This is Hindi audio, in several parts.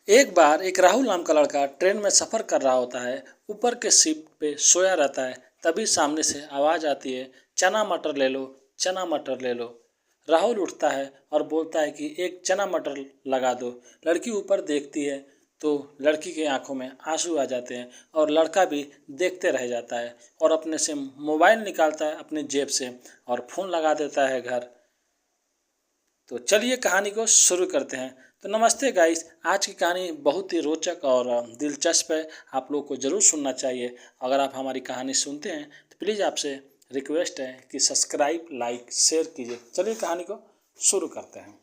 एक बार एक राहुल नाम का लड़का ट्रेन में सफ़र कर रहा होता है। ऊपर के सीट पे सोया रहता है। तभी सामने से आवाज़ आती है, चना मटर ले लो, चना मटर ले लो। राहुल उठता है और बोलता है कि एक चना मटर लगा दो। लड़की ऊपर देखती है तो लड़की की आंखों में आंसू आ जाते हैं और लड़का भी देखते रह जाता है और अपने से मोबाइल निकालता है अपनी जेब से और फ़ोन लगा देता है घर। तो चलिए कहानी को शुरू करते हैं। तो नमस्ते गाइस, आज की कहानी बहुत ही रोचक और दिलचस्प है। आप लोग को ज़रूर सुनना चाहिए। अगर आप हमारी कहानी सुनते हैं तो प्लीज़ आपसे रिक्वेस्ट है कि सब्सक्राइब, लाइक, शेयर कीजिए। चलिए कहानी को शुरू करते हैं।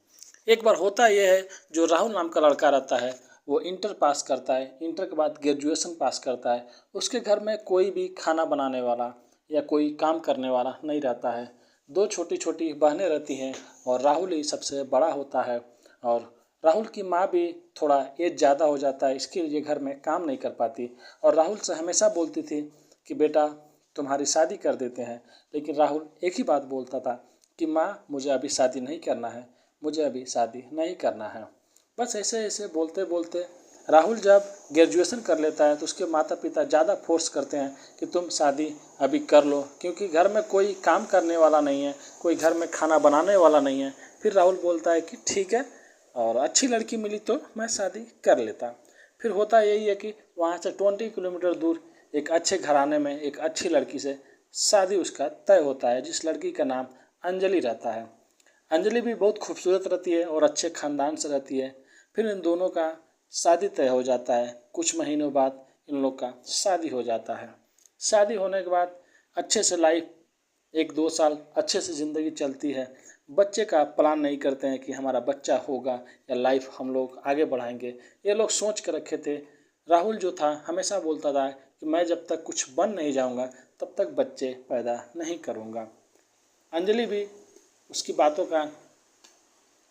एक बार होता यह है, जो राहुल नाम का लड़का रहता है वो इंटर पास करता है। इंटर के बाद ग्रेजुएशन पास करता है। उसके घर में कोई भी खाना बनाने वाला या कोई काम करने वाला नहीं रहता है। दो छोटी छोटी बहनें रहती हैं और राहुल ही सबसे बड़ा होता है। और राहुल की माँ भी थोड़ा एज ज़्यादा हो जाता है, इसके लिए घर में काम नहीं कर पाती और राहुल से हमेशा बोलती थी कि बेटा तुम्हारी शादी कर देते हैं। लेकिन राहुल एक ही बात बोलता था कि माँ मुझे अभी शादी नहीं करना है, मुझे अभी शादी नहीं करना है। बस ऐसे ऐसे बोलते बोलते राहुल जब ग्रेजुएशन कर लेता है तो उसके माता पिता ज़्यादा फोर्स करते हैं कि तुम शादी अभी कर लो, क्योंकि घर में कोई काम करने वाला नहीं है, कोई घर में खाना बनाने वाला नहीं है। फिर राहुल बोलता है कि ठीक है, और अच्छी लड़की मिली तो मैं शादी कर लेता। फिर होता यही है कि वहाँ से 20 किलोमीटर दूर एक अच्छे घराने में एक अच्छी लड़की से शादी उसका तय होता है, जिस लड़की का नाम अंजलि रहता है। अंजलि भी बहुत खूबसूरत रहती है और अच्छे ख़ानदान से रहती है। फिर इन दोनों का शादी तय हो जाता है। कुछ महीनों बाद इन लोग का शादी हो जाता है। शादी होने के बाद अच्छे से लाइफ 1-2 साल अच्छे से ज़िंदगी चलती है। बच्चे का प्लान नहीं करते हैं कि हमारा बच्चा होगा या लाइफ हम लोग आगे बढ़ाएंगे। ये लोग सोच कर रखे थे। राहुल जो था हमेशा बोलता था कि मैं जब तक कुछ बन नहीं जाऊंगा तब तक बच्चे पैदा नहीं करूंगा। अंजलि भी उसकी बातों का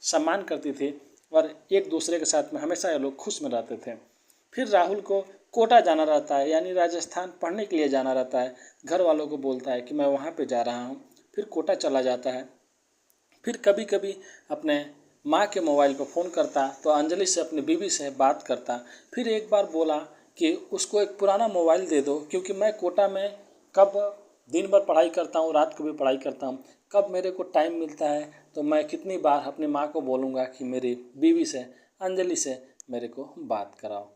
सम्मान करती थी और एक दूसरे के साथ में हमेशा ये लोग खुश में रहते थे। फिर राहुल को कोटा जाना रहता है, यानी राजस्थान पढ़ने के लिए जाना रहता है। घर वालों को बोलता है कि मैं वहाँ पे जा रहा हूँ। फिर कोटा चला जाता है। फिर कभी कभी अपने माँ के मोबाइल पर फ़ोन करता तो अंजलि से, अपनी बीवी से बात करता। फिर एक बार बोला कि उसको एक पुराना मोबाइल दे दो, क्योंकि मैं कोटा में कब दिन भर पढ़ाई करता हूँ, रात को भी पढ़ाई करता हूँ, कब मेरे को टाइम मिलता है तो मैं कितनी बार अपनी माँ को बोलूँगा कि मेरी बीवी से, अंजलि से मेरे को बात कराओ।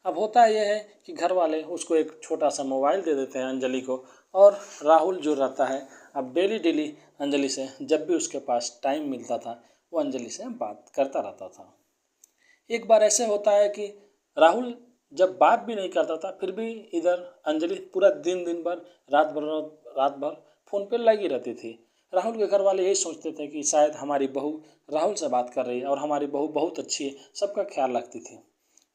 अब होता यह है कि घर वाले उसको एक छोटा सा मोबाइल दे देते हैं अंजलि को, और राहुल जो रहता है अब डेली डेली अंजलि से, जब भी उसके पास टाइम मिलता था वो अंजलि से बात करता रहता था। एक बार ऐसे होता है कि राहुल जब बात भी नहीं करता था फिर भी इधर अंजलि पूरा दिन दिन भर रात भर फ़ोन पे लगी रहती थी। राहुल के घर वाले यही सोचते थे कि शायद हमारी बहू राहुल से बात कर रही है और हमारी बहू बहुत अच्छी है, सबका ख्याल रखती थी।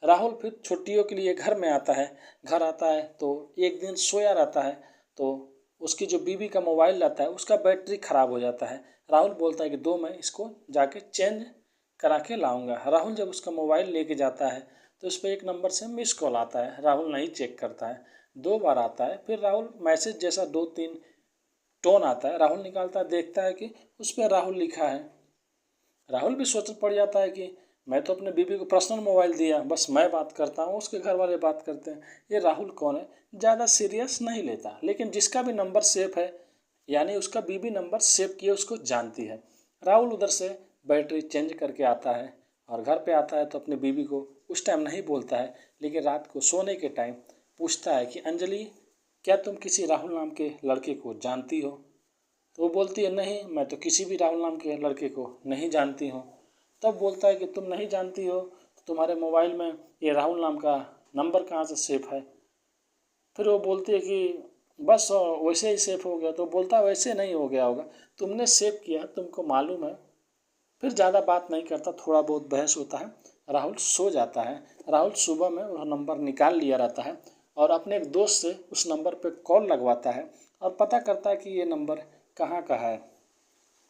राहुल फिर छुट्टियों के लिए घर में आता है। घर आता है तो एक दिन सोया रहता है तो उसकी जो बीवी का मोबाइल रहता है उसका बैटरी ख़राब हो जाता है। राहुल बोलता है कि दो, मैं इसको जाके चेंज करा के लाऊंगा। राहुल जब उसका मोबाइल लेके जाता है तो उस पर एक नंबर से मिस कॉल आता है। राहुल नहीं चेक करता है। 2 बार आता है। फिर राहुल मैसेज जैसा 2-3 टोन आता है। राहुल निकालता है, देखता है कि उस पर राहुल लिखा है। राहुल भी सोच पड़ जाता है कि मैं तो अपने बीबी को पर्सनल मोबाइल दिया, बस मैं बात करता हूँ, उसके घर वाले बात करते हैं, ये राहुल कौन है। ज़्यादा सीरियस नहीं लेता। लेकिन जिसका भी नंबर सेव है, यानी उसका बीबी नंबर सेव किए, उसको जानती है। राहुल उधर से बैटरी चेंज करके आता है और घर पे आता है तो अपनी बीबी को उस टाइम नहीं बोलता है, लेकिन रात को सोने के टाइम पूछता है कि अंजलि, क्या तुम किसी राहुल नाम के लड़के को जानती हो। तो वो बोलती है, नहीं, मैं तो किसी भी राहुल नाम के लड़के को नहीं जानती हूँ। तब बोलता है कि तुम नहीं जानती हो तो तुम्हारे मोबाइल में ये राहुल नाम का नंबर कहाँ से सेव है। फिर वो बोलती है कि बस वैसे ही सेव हो गया। तो बोलता है वैसे नहीं हो गया होगा, तुमने सेव किया, तुमको मालूम है। फिर ज़्यादा बात नहीं करता, थोड़ा बहुत बहस होता है। राहुल सो जाता है। राहुल सुबह में वह नंबर निकाल लिया रहता है और अपने एक दोस्त से उस नंबर पर कॉल लगवाता है और पता करता है कि ये नंबर कहाँ का है।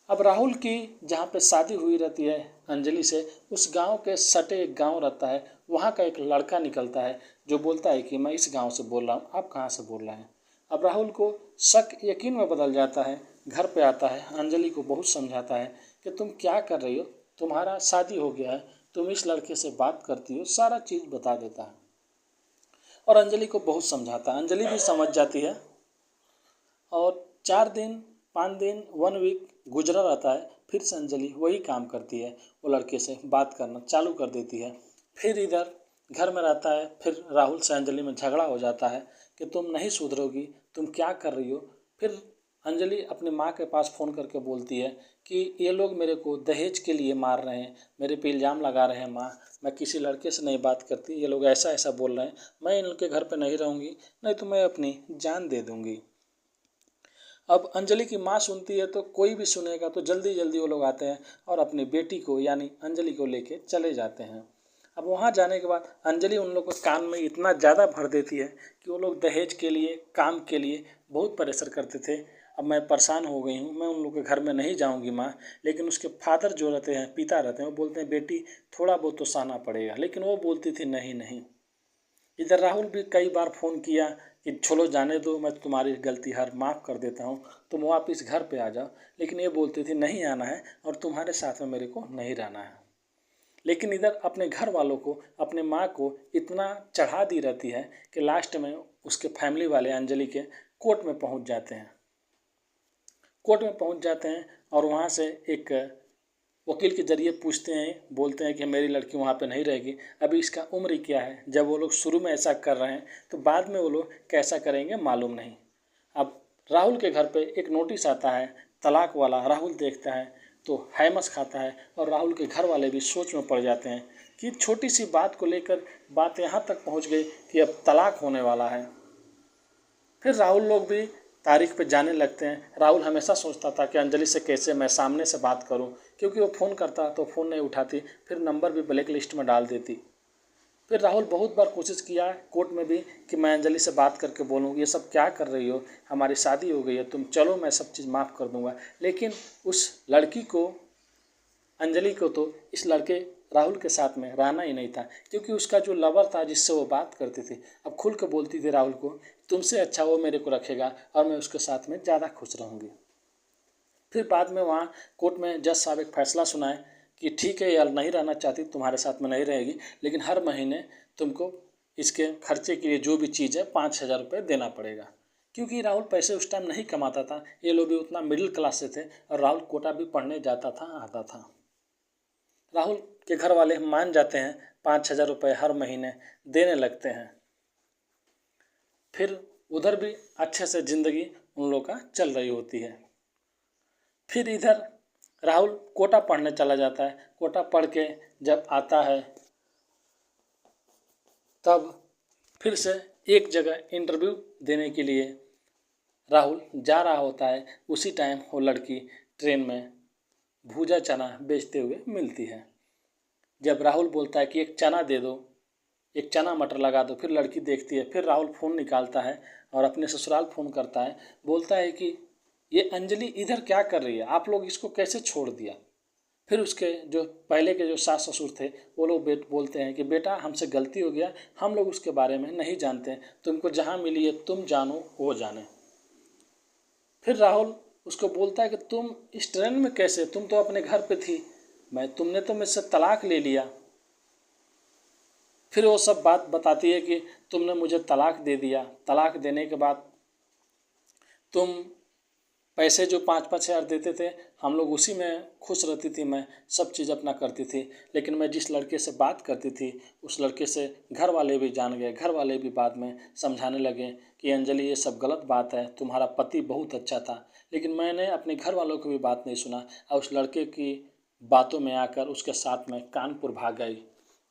अब राहुल की जहाँ पे शादी हुई रहती है अंजलि से, उस गांव के सटे एक गांव रहता है, वहाँ का एक लड़का निकलता है जो बोलता है कि मैं इस गांव से बोल रहा हूँ, आप कहाँ से बोल रहे हैं। अब राहुल को शक यकीन में बदल जाता है। घर पे आता है, अंजलि को बहुत समझाता है कि तुम क्या कर रही हो, तुम्हारा शादी हो गया है, तुम इस लड़के से बात करती हो, सारा चीज़ बता देता है और अंजलि को बहुत समझाता है। अंजलि भी समझ जाती है और 4 दिन 5 दिन 1 वीक गुजरा रहता है। फिर से अंजलि वही काम करती है, वो लड़के से बात करना चालू कर देती है। फिर इधर घर में रहता है, फिर राहुल से अंजलि में झगड़ा हो जाता है कि तुम नहीं सुधरोगी, तुम क्या कर रही हो। फिर अंजलि अपनी माँ के पास फ़ोन करके बोलती है कि ये लोग मेरे को दहेज के लिए मार रहे हैं, मेरे पे इल्ज़ाम लगा रहे हैं। माँ, मैं किसी लड़के से नहीं बात करती, ये लोग ऐसा ऐसा बोल रहे हैं, मैं इनके घर पे नहीं रहूँगी, नहीं तो मैं अपनी जान दे दूँगी। अब अंजलि की माँ सुनती है तो कोई भी सुनेगा तो जल्दी जल्दी वो लोग आते हैं और अपनी बेटी को यानी अंजलि को लेके चले जाते हैं। अब वहाँ जाने के बाद अंजलि उन लोग को कान में इतना ज़्यादा भर देती है कि वो लोग दहेज के लिए, काम के लिए बहुत प्रेशर करते थे। अब मैं परेशान हो गई हूँ, मैं उन लोग के घर में नहीं जाऊँगी माँ। लेकिन उसके फादर जो रहते हैं, पिता रहते हैं, वो बोलते हैं बेटी थोड़ा बहुत तो सहना पड़ेगा, लेकिन वो बोलती थी नहीं नहीं। इधर राहुल भी कई बार फ़ोन किया कि छोड़ो जाने दो, मैं तुम्हारी गलती हर माफ़ कर देता हूँ, तुम वापस घर पे आ जाओ। लेकिन ये बोलती थी नहीं आना है और तुम्हारे साथ में मेरे को नहीं रहना है। लेकिन इधर अपने घर वालों को, अपने माँ को इतना चढ़ा दी रहती है कि लास्ट में उसके फैमिली वाले अंजलि के कोर्ट में पहुँच जाते हैं। कोर्ट में पहुँच जाते हैं और वहाँ से एक वकील के ज़रिए पूछते हैं, बोलते हैं कि मेरी लड़की वहाँ पे नहीं रहेगी। अभी इसका उम्र ही क्या है, जब वो लोग शुरू में ऐसा कर रहे हैं तो बाद में वो लोग कैसा करेंगे मालूम नहीं। अब राहुल के घर पे एक नोटिस आता है तलाक वाला। राहुल देखता है तो हैमस खाता है और राहुल के घर वाले भी सोच में पड़ जाते हैं कि छोटी सी बात को लेकर बात यहाँ तक पहुँच गई कि अब तलाक होने वाला है। फिर राहुल लोग भी तारीख पे जाने लगते हैं। राहुल हमेशा सोचता था कि अंजलि से कैसे मैं सामने से बात करूं, क्योंकि वो फ़ोन करता तो फ़ोन नहीं उठाती, फिर नंबर भी ब्लैक लिस्ट में डाल देती। फिर राहुल बहुत बार कोशिश किया कोर्ट में भी कि मैं अंजलि से बात करके बोलूँ ये सब क्या कर रही हो, हमारी शादी हो गई है, तुम चलो मैं सब चीज़ माफ़ कर दूँगा। लेकिन उस लड़की को, अंजलि को तो इस लड़के राहुल के साथ में रहना ही नहीं था, क्योंकि उसका जो लवर था जिससे वो बात करती थी, अब खुल के बोलती थी राहुल को तुमसे अच्छा वो मेरे को रखेगा और मैं उसके साथ में ज़्यादा खुश रहूँगी। फिर बाद में वहाँ कोर्ट में जज साहब एक फैसला सुनाए कि ठीक है यार, नहीं रहना चाहती, तुम्हारे साथ में नहीं रहेगी, लेकिन हर महीने तुमको इसके खर्चे के लिए जो भी चीज़ है 5,000 रुपये देना पड़ेगा। क्योंकि राहुल पैसे उस टाइम नहीं कमाता था, ये लोग भी उतना मिडिल क्लास से थे और राहुल कोटा भी पढ़ने जाता था, आता था। राहुल के घर वाले मान जाते हैं, 5,000 रुपये हर महीने देने लगते हैं। फिर उधर भी अच्छे से ज़िंदगी उन लोग का चल रही होती है। फिर इधर राहुल कोटा पढ़ने चला जाता है। कोटा पढ़ के जब आता है तब फिर से एक जगह इंटरव्यू देने के लिए राहुल जा रहा होता है। उसी टाइम वो लड़की ट्रेन में भूजा चना बेचते हुए मिलती है। जब राहुल बोलता है कि एक चना दे दो, एक चना मटर लगा दो, फिर लड़की देखती है। फिर राहुल फ़ोन निकालता है और अपने ससुराल फ़ोन करता है, बोलता है कि ये अंजलि इधर क्या कर रही है, आप लोग इसको कैसे छोड़ दिया। फिर उसके जो पहले के जो सास ससुर थे वो लोग बोलते हैं कि बेटा हमसे गलती हो गया, हम लोग उसके बारे में नहीं जानते, तुमको जहाँ मिली है तुम जानो वो जाने। फिर राहुल उसको बोलता है कि तुम इस ट्रेन में कैसे, तुम तो अपने घर पे थी, तुमने तो मुझसे तलाक ले लिया। फिर वो सब बात बताती है कि तुमने मुझे तलाक दे दिया, तलाक देने के बाद तुम पैसे जो 5-5 हज़ार देते थे, हम लोग उसी में खुश रहती थी, मैं सब चीज़ अपना करती थी। लेकिन मैं जिस लड़के से बात करती थी उस लड़के से घर वाले भी जान गए। घर वाले भी बाद में समझाने लगे कि अंजलि ये सब गलत बात है, तुम्हारा पति बहुत अच्छा था। लेकिन मैंने अपने घर वालों की भी बात नहीं सुना और उस लड़के की बातों में आकर उसके साथ में कानपुर भाग गई।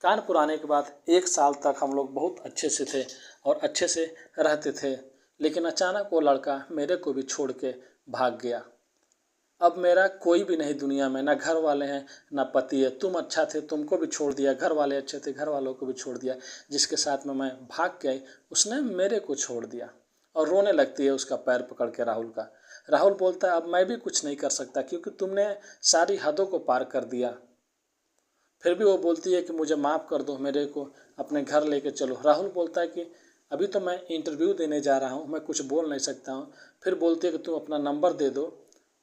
कानपुर आने के बाद 1 साल तक हम लोग बहुत अच्छे से थे और अच्छे से रहते थे। लेकिन अचानक वो लड़का मेरे को भी छोड़ के भाग गया। अब मेरा कोई भी नहीं दुनिया में, ना घर वाले हैं ना पति है। तुम अच्छा थे, तुमको भी छोड़ दिया, घर वाले अच्छे थे, घर वालों को भी छोड़ दिया। जिसके साथ में मैं भाग के आई उसने मेरे को छोड़ दिया। और रोने लगती है उसका पैर पकड़ के राहुल का। राहुल बोलता है अब मैं भी कुछ नहीं कर सकता क्योंकि तुमने सारी हदों को पार कर दिया। फिर भी वो बोलती है कि मुझे माफ़ कर दो, मेरे को अपने घर लेके चलो। राहुल बोलता है कि अभी तो मैं इंटरव्यू देने जा रहा हूँ, मैं कुछ बोल नहीं सकता हूँ। फिर बोलती है कि तुम अपना नंबर दे दो,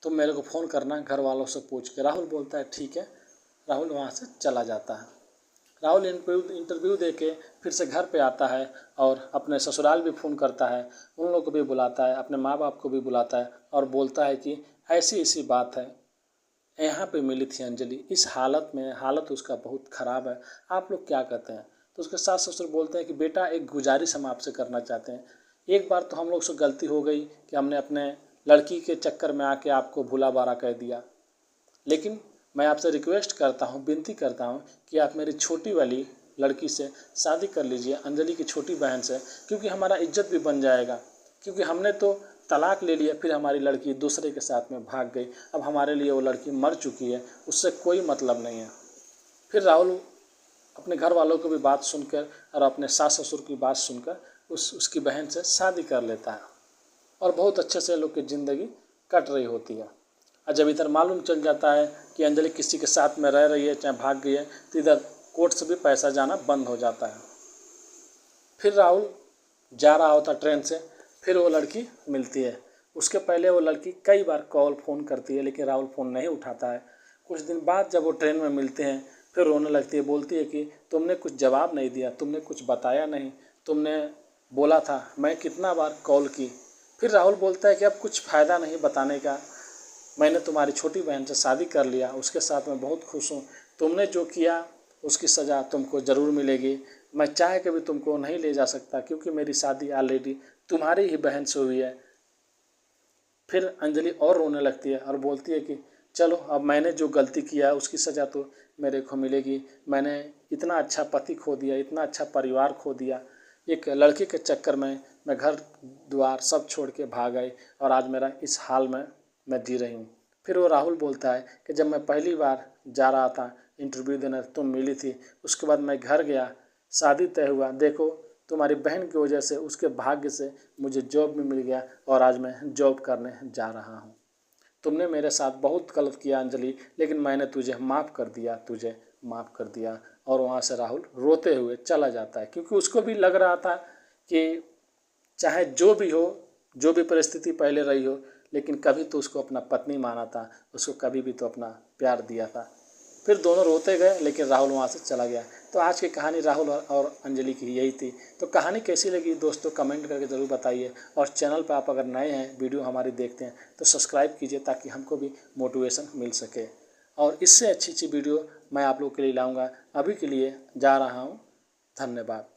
तुम मेरे को फ़ोन करना घर वालों से पूछ के। राहुल बोलता है ठीक है। राहुल वहाँ से चला जाता है। राहुल इंटरव्यू दे के फिर से घर पे आता है और अपने ससुराल भी फ़ोन करता है, उन लोगों को भी बुलाता है, अपने माँ बाप को भी बुलाता है और बोलता है कि ऐसी ऐसी बात है, यहाँ पे मिली थी अंजलि, इस हालत में, हालत उसका बहुत ख़राब है, आप लोग क्या कहते हैं। तो उसके सास ससुर बोलते हैं कि बेटा एक गुजारिश हम आपसे करना चाहते हैं, एक बार तो हम लोग से गलती हो गई कि हमने अपने लड़की के चक्कर में आके आपको भूला बारा कह दिया, लेकिन मैं आपसे रिक्वेस्ट करता हूँ, विनती करता हूँ कि आप मेरी छोटी वाली लड़की से शादी कर लीजिए, अंजलि की छोटी बहन से, क्योंकि हमारा इज्जत भी बन जाएगा। क्योंकि हमने तो तलाक ले लिया, फिर हमारी लड़की दूसरे के साथ में भाग गई, अब हमारे लिए वो लड़की मर चुकी है, उससे कोई मतलब नहीं है। फिर राहुल अपने घर वालों की भी बात सुनकर और अपने सास ससुर की बात सुनकर उसकी बहन से शादी कर लेता है और बहुत अच्छे से लोग की ज़िंदगी कट रही होती है। और जब इधर मालूम चल जाता है कि अंजलि किसी के साथ में रह रही है, चाहे भाग गई है, तो इधर कोर्ट से भी पैसा जाना बंद हो जाता है। फिर राहुल जा रहा होता ट्रेन से, फिर वो लड़की मिलती है। उसके पहले वो लड़की कई बार कॉल फ़ोन करती है, लेकिन राहुल फ़ोन नहीं उठाता है। कुछ दिन बाद जब वो ट्रेन में मिलते हैं, फिर रोने लगती है, बोलती है कि तुमने कुछ जवाब नहीं दिया, तुमने कुछ बताया नहीं, तुमने बोला था, मैं कितना बार कॉल की। फिर राहुल बोलता है कि अब कुछ फ़ायदा नहीं बताने का, मैंने तुम्हारी छोटी बहन से शादी कर लिया, उसके साथ मैं बहुत खुश हूँ, तुमने जो किया उसकी सज़ा तुमको ज़रूर मिलेगी। मैं चाह के भी तुमको नहीं ले जा सकता, क्योंकि मेरी शादी ऑलरेडी तुम्हारी ही बहन से हुई है। फिर अंजलि और रोने लगती है और बोलती है कि चलो, अब मैंने जो गलती किया है उसकी सज़ा तो मेरे को मिलेगी। मैंने इतना अच्छा पति खो दिया, इतना अच्छा परिवार खो दिया, एक लड़की के चक्कर में मैं घर द्वार सब छोड़ के भाग आई और आज मेरा इस हाल में मैं जी रही हूँ। फिर वो राहुल बोलता है कि जब मैं पहली बार जा रहा था इंटरव्यू देने, तुम मिली थी, उसके बाद मैं घर गया, शादी तय हुआ, देखो तुम्हारी बहन की वजह से, उसके भाग्य से मुझे जॉब भी मिल गया और आज मैं जॉब करने जा रहा हूँ। तुमने मेरे साथ बहुत गलत किया अंजलि, लेकिन मैंने तुझे माफ़ कर दिया, तुझे माफ़ कर दिया। और वहाँ से राहुल रोते हुए चला जाता है, क्योंकि उसको भी लग रहा था कि चाहे जो भी हो, जो भी परिस्थिति पहले रही हो, लेकिन कभी तो उसको अपना पत्नी माना था, उसको कभी भी तो अपना प्यार दिया था। फिर दोनों रोते गए, लेकिन राहुल वहाँ से चला गया। तो आज की कहानी राहुल और अंजलि की यही थी। तो कहानी कैसी लगी दोस्तों, कमेंट करके ज़रूर बताइए। और चैनल पर आप अगर नए हैं, वीडियो हमारी देखते हैं, तो सब्सक्राइब कीजिए ताकि हमको भी मोटिवेशन मिल सके। और इससे अच्छी वीडियो मैं आप लोगों के लिए लाऊंगा। अभी के लिए जा रहा हूँ, धन्यवाद।